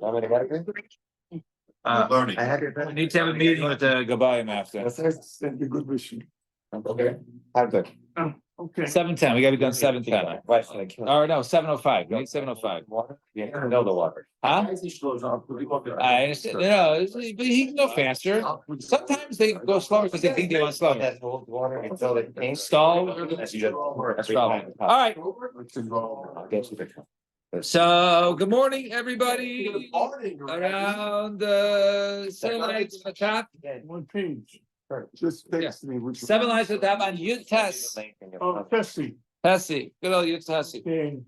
Learning. We need to have a meeting with the Gabayim after. That's a good wish. Okay. How good? Okay. 7:10. We got to be done 7:10. Or no, 7:05. We need 7:05. Yeah, know the water. Huh? I understand. No, but he can go faster. Sometimes they go slower because they think they want slower. That old water until it came. Stall. That's problem. All right. So, good morning, everybody. Around the 7 lines at the top. One page. Just text me. 7 lines at the top on Yud Tes. Oh, Tessie. Tessie. Good old Yud Tessie. You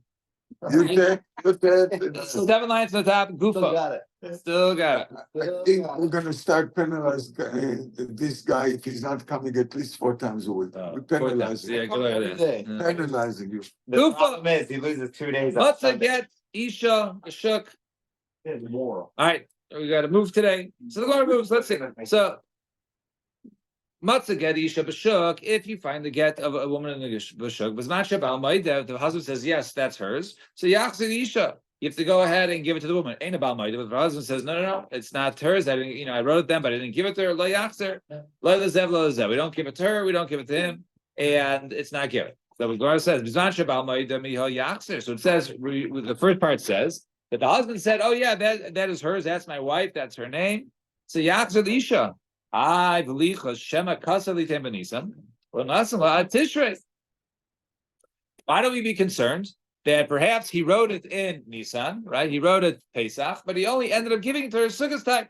7 lines at the top. Gufa. Still got it. I think we're gonna start penalizing this guy if he's not coming at least 4 times a week. We're penalizing. Yeah, go ahead. Penalizing you. The problem is he loses 2 days. Let's get Isha, Shuk. More. All right, we got to move today. So the Gemara moves. Let's see. So matzah get isha b'shuk. If you find the get of a woman in the b'shuk, b'zman al ma'ida, the husband says yes, that's hers. So yachzir isha. You have to go ahead and give it to the woman. Ain't about ma'ida. But the husband says no, it's not hers. I didn't, I wrote it down, but I didn't give it to her. Lo yachzir, lo lezev, lo lezev. We don't give it to her. We don't give it to him, and it's not given. So the Gemara says b'zman al ma'ida miho yachzir. So it says the first part says that the husband said, "Oh yeah, that is hers. That's my wife. That's her name." So yachzir isha. I believe Shema Kasali Tembanisan. Tishrei. Why don't we be concerned that perhaps he wrote it in Nisan, right? He wrote it Pesach, but he only ended up giving it to her Sukkot time.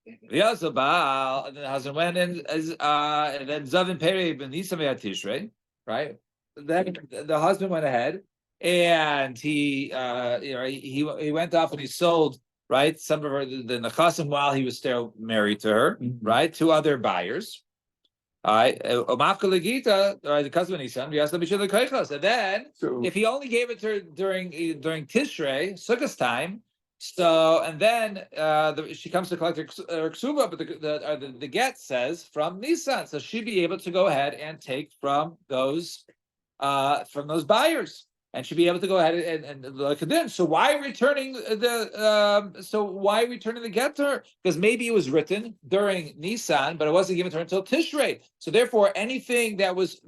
And then the husband went in, and then Zavin Peri ben Nisan Tishrei, right? Then the husband went ahead and he went off and he sold. Right, some of her the nechasim while he was still married to her, right? 2 other buyers. All right, the cousin Nisan. And then, if he only gave it to her during Tishrei Sukkot time, so and then she comes to collect her ksuba, but the get says from Nisan, so she'd be able to go ahead and take from those buyers. And should be able to go ahead and look at them. So why returning the get to her? Because maybe it was written during Nisan, but it wasn't given to her until Tishrei. So therefore, anything that was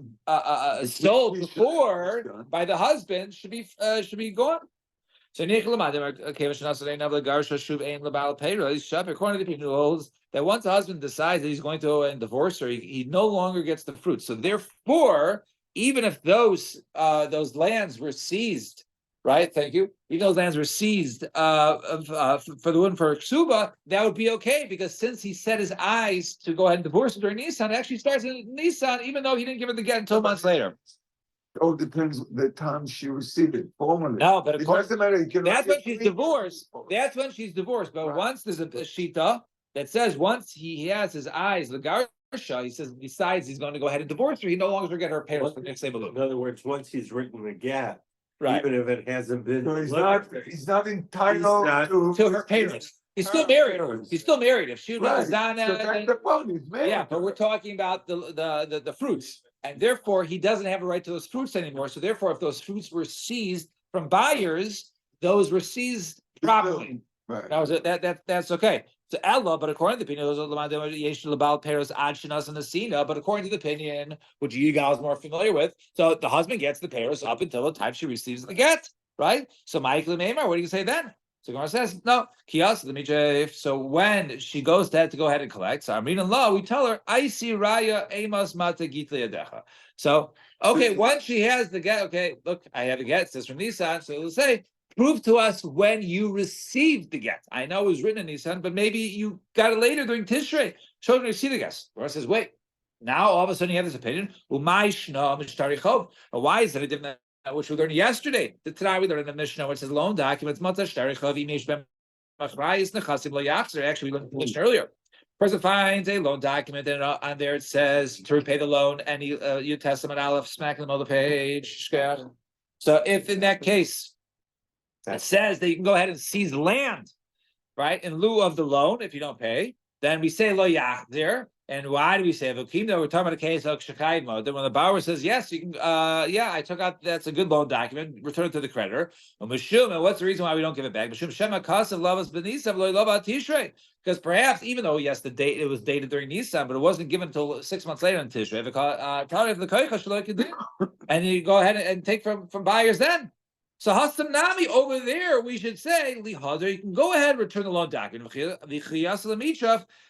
sold before by the husband should be gone. So according to the people who holds that once the husband decides that he's going to go and divorce her, he no longer gets the fruit. So therefore, even if those lands were seized, right? Thank you. Even those lands were seized for the woman for ksuba, that would be okay because since he set his eyes to go ahead and divorce her during Nisan, it actually starts in Nisan, even though he didn't give her the get until months later. It all depends the time she received it formally. No, but of course, that's when she's divorced. That's when she's divorced. But right. Once there's a shita that says once he has his eyes, the gar. He says, besides, he's going to go ahead and divorce her. He no longer get her payers for the next table. In other words, once he's written the get, right. Even if it hasn't been, so he's not entitled to her parents. He's still married. He's still married. If she was on, yeah, but we're talking about the fruits, and therefore he doesn't have a right to those fruits anymore. So therefore, if those fruits were seized from buyers, those were seized properly. Right. That's okay. So Ella, but according to the opinion, but according to the opinion, which you guys are more familiar with, so the husband gets the payers up until the time she receives the get, right? So Michael Maimar, what do you say then? So Gemara says, no, so when she goes to go ahead and collect, so I'm reading law, we tell her, I see Raya Amos Mata Gitli. So, okay, once she has the get, okay, look, I have a get, it says from Nisan, so it'll say, prove to us when you received the get. I know it was written in Nisan, but maybe you got it later during Tishrei. Show me receive the get. Gemara says, wait. Now all of a sudden you have this opinion. Why is it a different which we learned yesterday? The Tanakh we learned in the Mishnah, which says loan documents. Actually, we learned the Mishnah earlier. Person finds a loan document, and on there it says to repay the loan, and you testament aleph, smack in the middle of the page. So if in that case it says that you can go ahead and seize land, right, in lieu of the loan if you don't pay, then we say lo yachzir. And why do we say Vokimda? We're talking about a case of Shakaidmo. Then when the borrower says, yes, you can, yeah, I took out, that's a good loan document, return it to the creditor. And what's the reason why we don't give it back? Because perhaps, even though, yes, the date, it was dated during Nisan, but it wasn't given until 6 months later in Tishrei. And you go ahead and take from buyers then. So Hasam Nami over there, we should say, Lihazer, you can go ahead and return the loan document.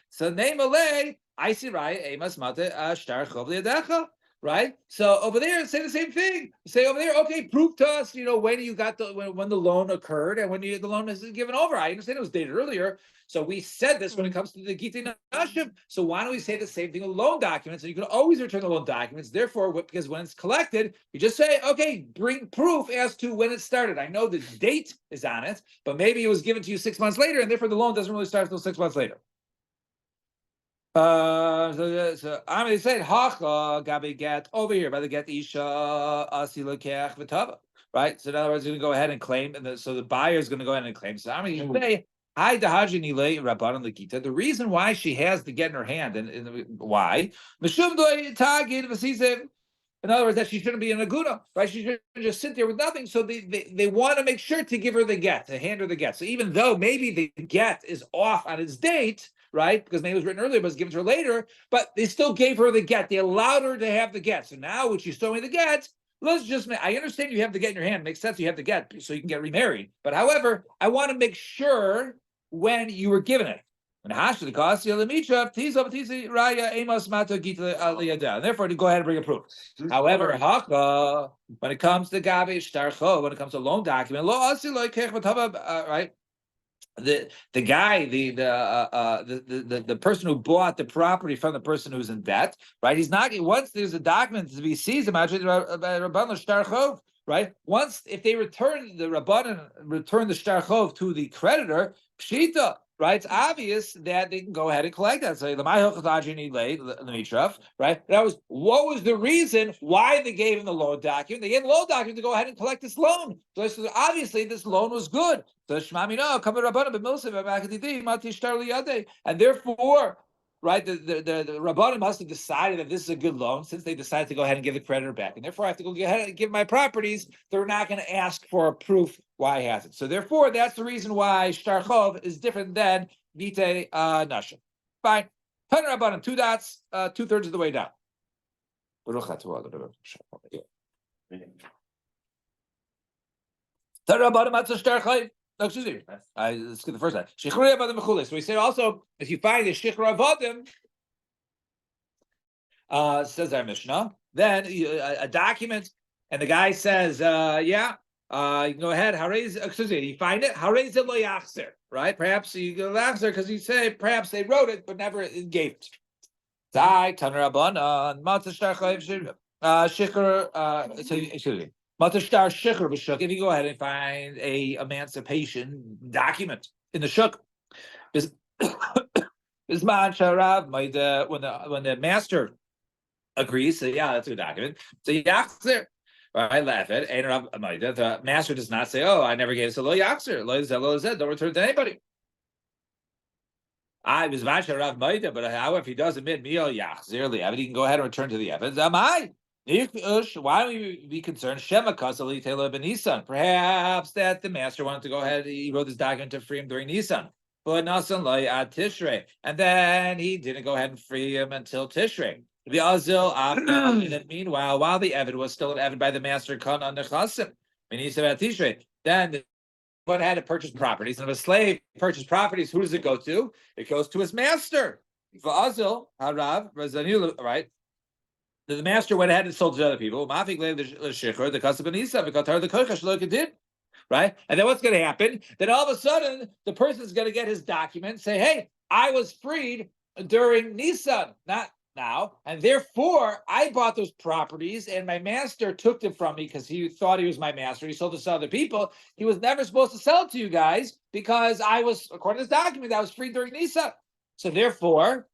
So name Alay, I see right, Amos Mate Ashtar Chovli right? So over there, say the same thing. Say over there, okay, prove to us, when you got when the loan occurred and when the loan is given over. I understand it was dated earlier. So we said this when it comes to the Giti Nashim. So why don't we say the same thing with loan documents? And you can always return the loan documents. Therefore, because when it's collected, you just say, okay, bring proof as to when it started. I know the date is on it, but maybe it was given to you 6 months later, and therefore the loan doesn't really start until 6 months later. So I'm going to say Hacha Gabi get over here by the get Isha Asilakech Vitava. Right? So in other words, you're going to go ahead and claim, and so the buyer is going to go ahead and claim. So I'm going to say Hi Dahajinile Rabban Lakita. The reason why she has the get in her hand, and why? In other words, that she shouldn't be an aguna, right? She shouldn't just sit there with nothing. So they want to make sure to give her the get, to hand her the get. So even though maybe the get is off on its date, right? Because maybe it was written earlier, but it was given to her later, but they still gave her the get. They allowed her to have the get. So now when she's showing the get, I understand you have the get in your hand. It makes sense you have the get so you can get remarried. But however, I want to make sure when you were given it. And therefore, to go ahead and bring a proof. However, when it comes to gabe shtarcho, when it comes to loan document, right? The guy, the person who bought the property from the person who's in debt, right? He's not, once there's a document to be seized, right? Once if they return the shtarchov to the creditor, pshita. Right, it's obvious that they can go ahead and collect that. So right? That was what was the reason why they gave him the loan document? They gave him the loan document to go ahead and collect this loan. So obviously this loan was good. So and therefore, right, the Rabbanim must have decided that this is a good loan since they decided to go ahead and give the creditor back. And therefore I have to go ahead and give my properties. They're not going to ask for a proof why he has it. So therefore, that's the reason why Shtarchov is different than Vite Nashim. Fine. Tanur Rabbanim, 2 dots, 2/3 of the way down. Tanur Rabbanim Matzah Shtarchov. No, excuse me. Let's get the first line. Shichrei Avadim Mechulis. So we said also, if you find a Shichrei Avadim, says our Mishnah, then a document, and the guy says, yeah, you can go ahead. Excuse me. You find it. Harez lo yachzer. Right? Perhaps you go yachzer because you say perhaps they wrote it but never gave it. Zai Tanur Rabbanan Matzah Shtarchov Shichrei. Excuse me. Matashtar Shikr b'shuk. If you go ahead and find a emancipation document in the shuk, when the master agrees, so yeah, that's a document. So yachzer, I laugh at it. The master does not say, "Oh, I never gave it to lo yachzer." Lo zed, don't return to anybody. I was Rav Maida, but however, if he does admit mio yachzer li'avad, he can go ahead and return to the evidence. Am I? Why don't we be concerned? Perhaps that the master wanted to go ahead. He wrote this document to free him during Nisan, but Nasan loy ad Tishrei, and then he didn't go ahead and free him until Tishrei. The Azil, meanwhile, while the Evid was still an Evid by the master, Kan on the Chasim, Tishrei, then one had to purchase properties, and if a slave purchased properties, who does it go to? It goes to his master. For Azil, Harav, right? The master went ahead and sold to other people. Right? And then what's going to happen? Then all of a sudden, the person's going to get his document, say, hey, I was freed during Nisan, not now. And therefore, I bought those properties and my master took them from me because he thought he was my master. He sold it to other people. He was never supposed to sell it to you guys because I was, according to this document, I was freed during Nisan. So therefore,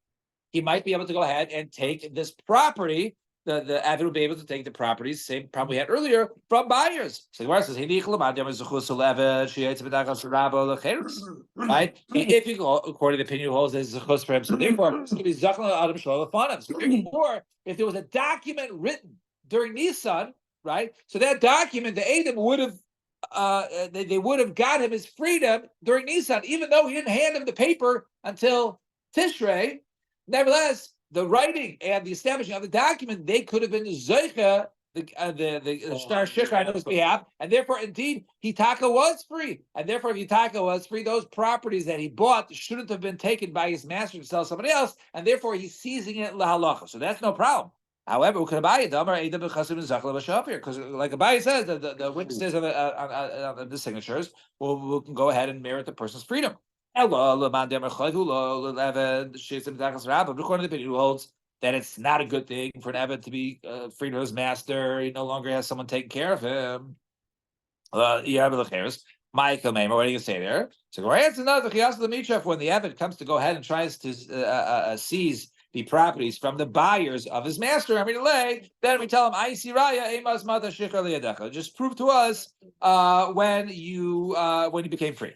he might be able to go ahead and take this property the Avid will be able to take the properties, same problem we had earlier, from buyers. So the Gemara says, right? If you go according to the opinion who holds this is a chus for him, so therefore it's going to be Zachan Adam Shalom Lefanam. So therefore, if there was a document written during Nisan, right? So that document, the Adam would have they would have got him his freedom during Nisan, even though he didn't hand him the paper until Tishrei. Nevertheless, the writing and the establishing of the document, they could have been Zeicha, the Star Shikha on his behalf, and therefore, indeed, Hitaka was free. And therefore, if Hitaka was free, those properties that he bought shouldn't have been taken by his master to sell somebody else, and therefore he's seizing it lahalacha. So that's no problem. However, we could buy it because, like Abai says, the witnesses of the signatures will can go ahead and merit the person's freedom. According to the opinion who holds that it's not a good thing for an Eved to be free to his master, he no longer has someone taking care of him. Michael Mamer, what do you say there? So when the Eved comes to go ahead and tries to seize the properties from the buyers of his master every delay, then we tell him, I see Raya, Emas Mata Shikha Liyadecha. Just prove to us when you became free.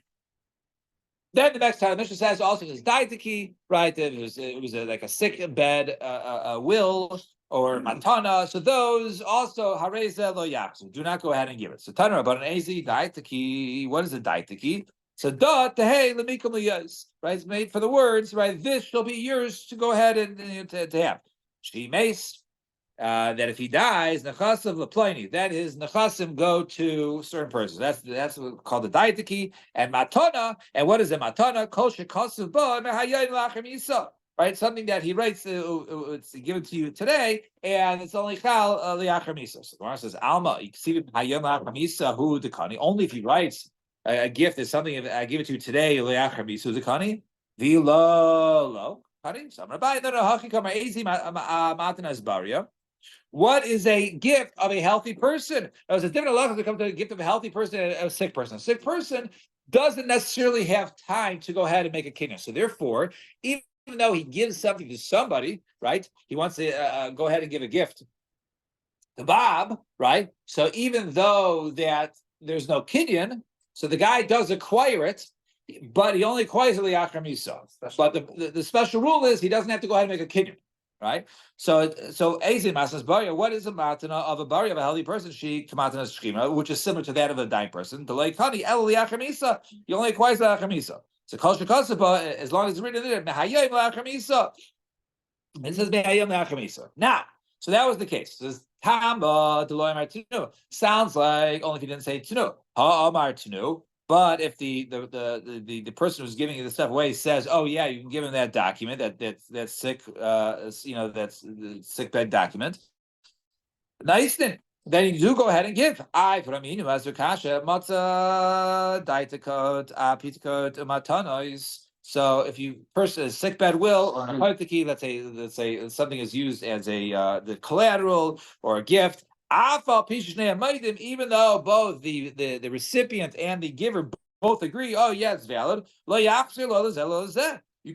Then the next time the Mishnah says also his daitaki, right? It was like a sick bed, a will or matana. So those also hareza lo yaksu. Do not go ahead and give it. So Tanra about an azi daitaki. What is a daitaki? So dot the hey lemikum liyos. Right? It's made for the words. Right? This shall be yours to go ahead and to have. She mace. That if he dies, nechasim leploni, that his nechasim go to certain persons. That's called the daitaki and matana. And what is a matana? Kol shekasav ba mehayayin lachem yisa. Right, something that he writes, it's given to you today, and it's only chal liachem yisa. So the Gemara says, Alma, hayayin lachem yisa hu dekani. Only if he writes a gift is something. I give it to you today, liachem yisa dekani. V'lo lo. So I'm going to buy it. No, hakikam ezi matanas baria. What is a gift of a healthy person? There's a different level to come to a gift of a healthy person and a sick person. A sick person doesn't necessarily have time to go ahead and make a kinyan. So therefore, even though he gives something to somebody, right? He wants to go ahead and give a gift to Bob, right? So even though that there's no kinyan, so the guy does acquire it, but he only acquires it li'achar misa. But the special rule is he doesn't have to go ahead and make a kinyan. Right, so Ezin Masas Barya. What is a matana of a Barya of a healthy person? She Kamatanas Shchima, which is similar to that of a dying person. The Leikani El Liachamisa, you only acquires the Achamisa. So Kol Shekasapa, as long as it's written there, Mehayim Liachamisa. It says Mehayim Liachamisa. Now, so that was the case. It says Tamba Deloy Martinu. Sounds like only if he didn't say Tunu. Ha Martinu. But if the person who's giving you the stuff away says, "Oh yeah, you can give him that document, that's sick, that's the sick bed document," nice then you do go ahead and give. I for Aminu as kasha matzah daitakot apitakot matanos. So if you person a sick bed will or an apotheki, let's say something is used as a the collateral or a gift. Even though both the recipient and the giver both agree, oh yeah, it's valid. You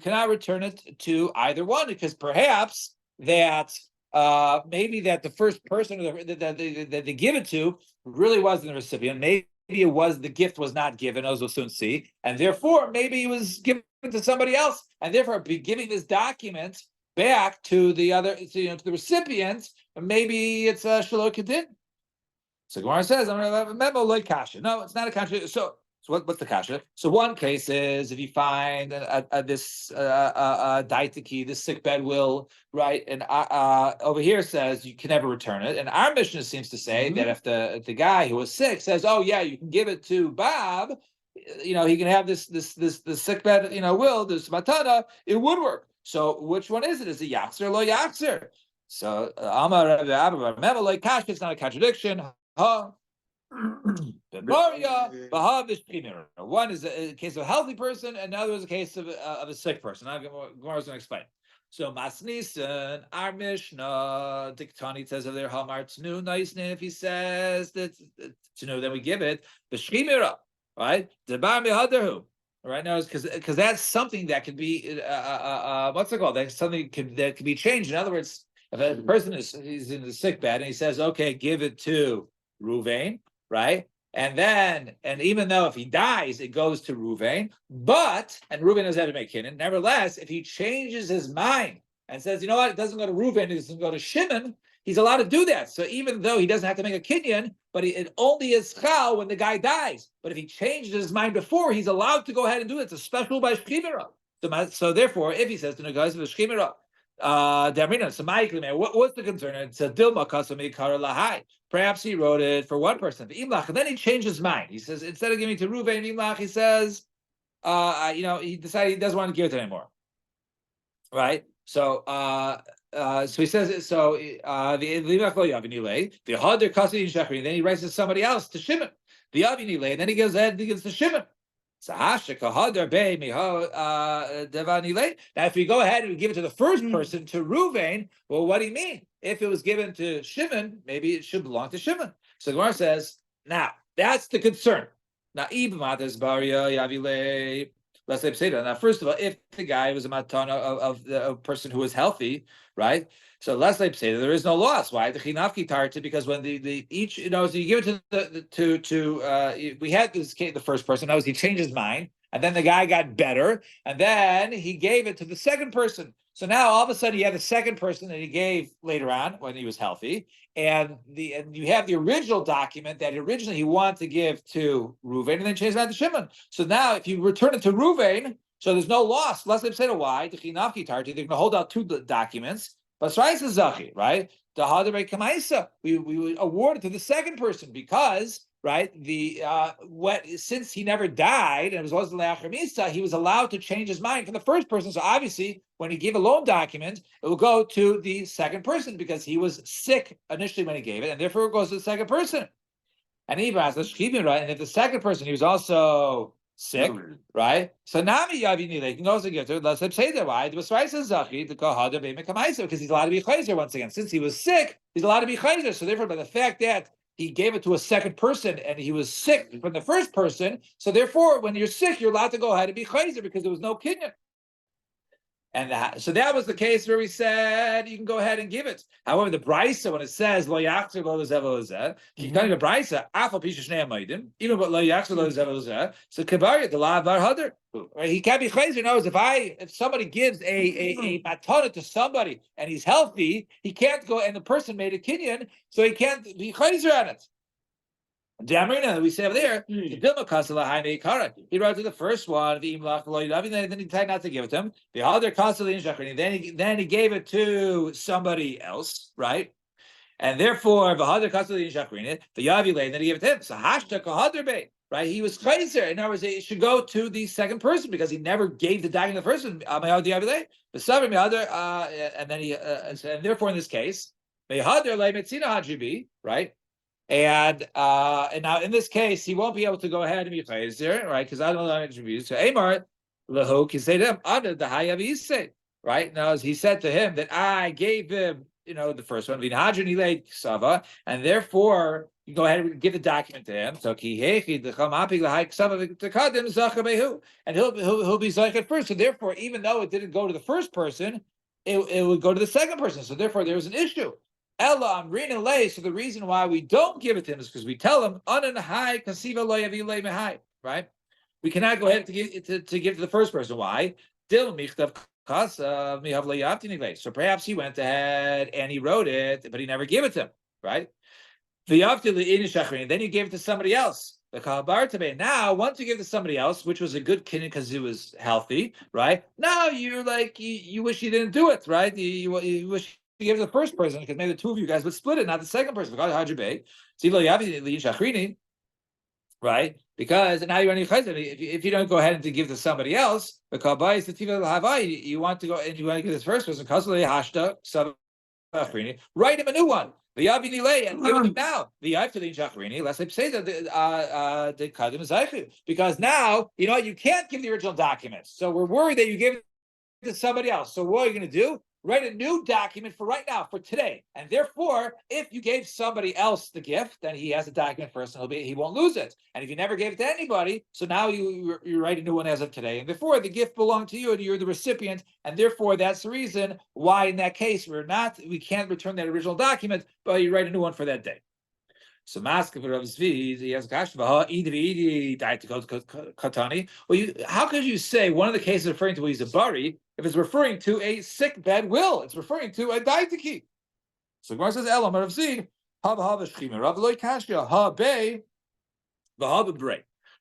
cannot return it to either one because perhaps that maybe that the first person that they give it to really wasn't the recipient. Maybe it was the gift was not given, as we'll soon see, and therefore maybe it was given to somebody else, and therefore be giving this document back to the other, to the recipient. Maybe it's a shalom kedin. So Gemara says, "I'm going to have a memo like kasha." No, it's not a kasha. So what's the kasha? So one case is if you find this daitaki, this sick bed will, right, and over here says you can never return it. And our Mishnah seems to say that if the guy who was sick says, "Oh yeah, you can give it to Bob," he can have this sick bed, will this matana, it would work. So which one is it? Is it yachzer or lo yachzer? So Amar remember like Kash, it's not a contradiction. One is a case of a healthy person, and another is a case of a sick person. Now Gemara is going to explain. So Masnisan, our Mishnah, Diktani says of their Hamar Tnu, nice name if he says that Tnu, then we give it the Shchimira, right? The Bar Mihaderhu. Right now, because that's something that could be what's it called? That's something that could be changed. In other words, If a person he's in the sick bed and he says, okay, give it to Ruvain, right? And even though if he dies, it goes to Ruvain, and Ruvain doesn't have to make kinyan. Nevertheless, if he changes his mind and says, you know what, it doesn't go to Ruvain, it doesn't go to Shimon, he's allowed to do that. So even though he doesn't have to make a kinyan, but it only is chal when the guy dies. But if he changed his mind before, he's allowed to go ahead and do it. It's a special by Shchimera. So therefore, if he says to the guys of Shchimera, what's the concern? It's a Dilma Kasami Kara Lahai. Perhaps he wrote it for one person, and then he changed his mind. He says, instead of giving it to Ruvain Imlach, he says, he decided he doesn't want to give it to anymore. Right? So he says, the Hader Kasami Shachri, then he writes to somebody else, to Shimon. The Avinile, and then he goes ahead and he gives to Shimon. Now, if we go ahead and give it to the first person, to Ruvain, well, what do you mean? If it was given to Shimon, maybe it should belong to Shimon. So the Gemara says, now, that's the concern. Now, let's say, now, first of all, if the guy was a matana of a person who was healthy, right? So let's say there is no loss. Why? The chinafki tarta, because when the each, so you give it to we had this case, the first person, he changed his mind, and then the guy got better, and then he gave it to the second person. So now all of a sudden you have the second person that he gave later on when he was healthy, and you have the original document that originally he wanted to give to Ruvain, and then changed that to Shimon. So now if you return it to Ruvain, so there's no loss. Let's say why the chinafki tarta, they're going to hold out two documents. But Srais is Zachi, right? The Hadarei Kamaisa, we award it to the second person because, right, since he never died and it was Le'achar Misa, he was allowed to change his mind from the first person. So obviously, when he gave a loan document, it will go to the second person because he was sick initially when he gave it, and therefore it goes to the second person. And Ibas, right? And if the second person, he was also sick, right? So Nami Yavini, they can also get to it. Let's say that why the Basrai says Zachi, the Kahada Bemekamaisa, because he's allowed to be Chayzer once again. Since he was sick, he's allowed to be Chayzer. So therefore, by the fact that he gave it to a second person and he was sick from the first person, so therefore, when you're sick, you're allowed to go ahead and be Chayzer because there was no kinyan. And so that was the case where we said you can go ahead and give it. However, the brisa, when it says lo yachzer lo lezev lo lezeh, you can the brisa afal pisha shnei amaydim, even but lo yachzer lo lezev lo lezeh. So kavarya the la var hadar. He can't be chayzer. Knows if somebody gives a matana to somebody and he's healthy, he can't go and the person made a kinyan, so he can't be chayzer on it. Damrina, we say over there, he wrote to the first one, then he decided not to give it to him. The other then he gave it to somebody else, right? And therefore, the Yavile, then he gave it to him. So right? He was chayzer. In other words, it should go to the second person because he never gave the document to the first one. And therefore, in this case, right? And now in this case, he won't be able to go ahead and be chayzer, right? Because I don't know interviews. So Amar lehu can say to him, under the hayav right? Now he said to him that I gave him, the first one, and therefore you go ahead and give the document to him. So and he'll be zayik first. So therefore, even though it didn't go to the first person, it would go to the second person. So therefore, there was an issue. Ella Amrina lay. So the reason why we don't give it to him is because we tell him right? We cannot go ahead to give to the first person. Why? So perhaps he went ahead and he wrote it, but he never gave it to him, right? Then you gave it to somebody else. Now, once you give it to somebody else, which was a good kinyan because he was healthy, right? Now you're like you wish you didn't do it, right? You wish you gave it to the first person because maybe the two of you guys would split it, not the second person. Right? Because now you're on your chayzer. If you don't go ahead and give to somebody else, the kabbai is the tiva l'havai. You want to go and you want to give this first person. Write him a new one. The Yavini lay and give him now. The Yav to the Shachrini. Let's say that the kadim zaychu, because now you can't give the original documents. So we're worried that you give it to somebody else. So what are you going to do? write a new document for right now, for today. And therefore, if you gave somebody else the gift, then he has a document first and he won't lose it. And if you never gave it to anybody, so now you write a new one as of today. And therefore, the gift belonged to you and you're the recipient. And therefore, that's the reason why in that case, we can't return that original document, but you write a new one for that day. So Maska Rav Zvi, he has Katani. Well, how could you say one of the cases referring to he's a bari if it's referring to a sick bad will? It's referring to a daitiki. So Gemara says Elam Rav Zvi, Rav Loi Kashya, Ha Be, V'Ha Bre.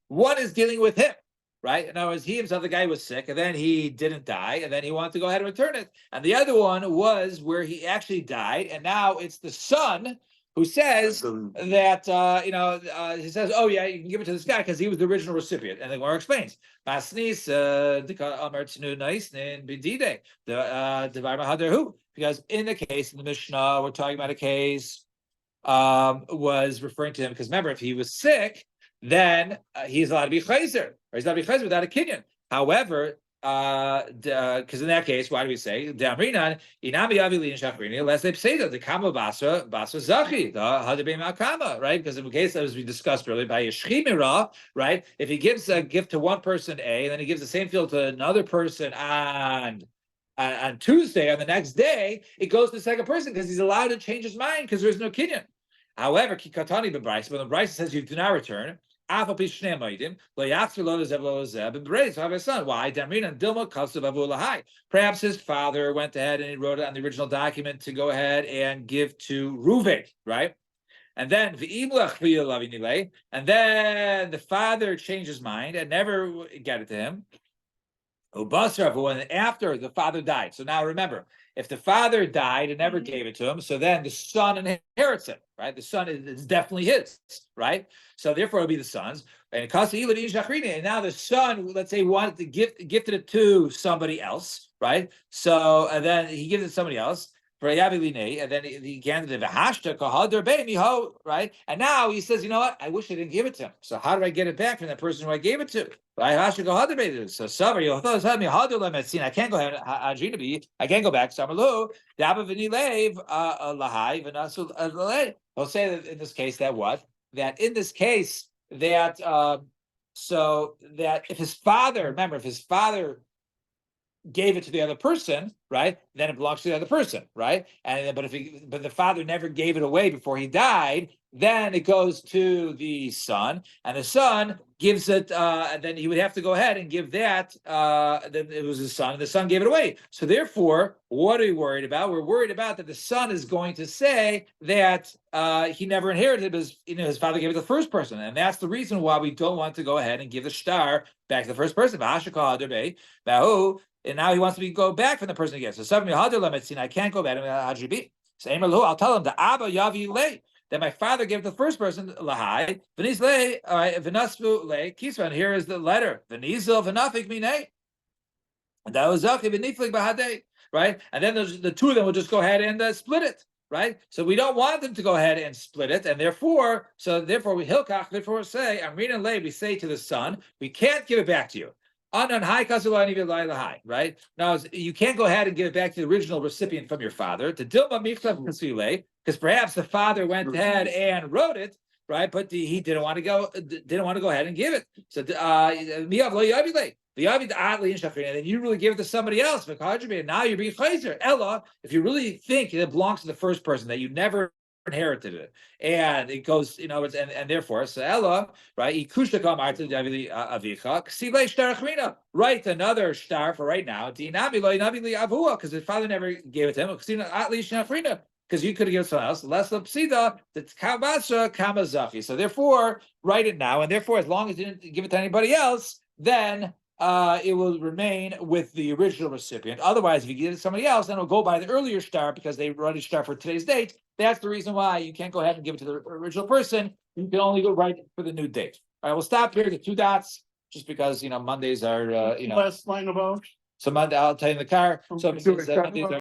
One is dealing with him. Right? In other words, he himself, the guy was sick, and then he didn't die, and then he wanted to go ahead and return it. And the other one was where he actually died, and now it's the son who says that he says, "Oh yeah, you can give it to this guy because he was the original recipient." And the Gemara explains, because in the case in the Mishnah, we're talking about a case was referring to him because remember, if he was sick, then he's allowed to be chayzer, or he's allowed to be chayzer without a kinyan. However, because in that case, why do we say Damrinan inami avili shachrini unless they say that the kama basra zachi the hadabim akama, right? Because in the case as we discussed earlier by yeshchimira, right? If he gives a gift to one person A, and then he gives the same field to another person on Tuesday, on the next day, it goes to the second person because he's allowed to change his mind because there's no kinyan. However, kikatani b'brayis, when the brayis says you do not return. Why? Perhaps his father went ahead and he wrote it on the original document to go ahead and give to Reuven, right? And then the father changed his mind and never got it to him. After the father died. So now remember, if the father died and never gave it to him, so then the son inherits it, right? The son is definitely his, right? So therefore, it'll be the son's. And now the son, let's say, wanted to gifted it to somebody else, right? So and then he gives it to somebody else. And then he gave it to right? And now he says, you know what? I wish I didn't give it to him. So how do I get it back from that person who I gave it to? So sorry, I can't go ahead. I can't go back. He'll say that in this case that what? That in this case that so that if his father gave it to the other person, right? Then it belongs to the other person, right? And but the father never gave it away before he died, then it goes to the son, and the son gives it. And then he would have to go ahead and give that. Then it was his son, and the son gave it away. So therefore, what are we worried about? We're worried about that the son is going to say that he never inherited because his father gave it to the first person, and that's the reason why we don't want to go ahead and give the star back to the first person. And now he wants to go back from the person again. So I can't go back. So I'll tell him the Abba Yavi Le that my father gave to the first person Lahai. Veniz Le, all right, Venasfu Le, Kisvan. Here is the letter. Venizil Venafik Mine. And that was Zaki Veniflik Bahade, right? And then the two of them will just go ahead and split it. Right, so we don't want them to go ahead and split it, and therefore we hilkach. Therefore, say Amrin and Lay. We say to the son, we can't give it back to you. Right? Now, you can't go ahead and give it back to the original recipient from your father. To Dilma because perhaps the father went ahead and wrote it, right? But he didn't want to go ahead and give it. So and then you really give it to somebody else. And now you're being chayzer. Ella, if you really think it belongs to the first person that you never inherited it, and it goes, and therefore, so Ella, right? Write another star for right now. Because his father never gave it to him. Because you could have given someone else. Less the kabasa kamazachi. So therefore, write it now, and therefore, as long as you didn't give it to anybody else, then it will remain with the original recipient. Otherwise, if you give it to somebody else, then it'll go by the earlier star because they already star for today's date. That's the reason why you can't go ahead and give it to the original person. You can only go right for the new date. All right, we'll stop here. The 2 dots, just because Mondays are Last line about. So Monday, I'll tell you in the car. So Mondays are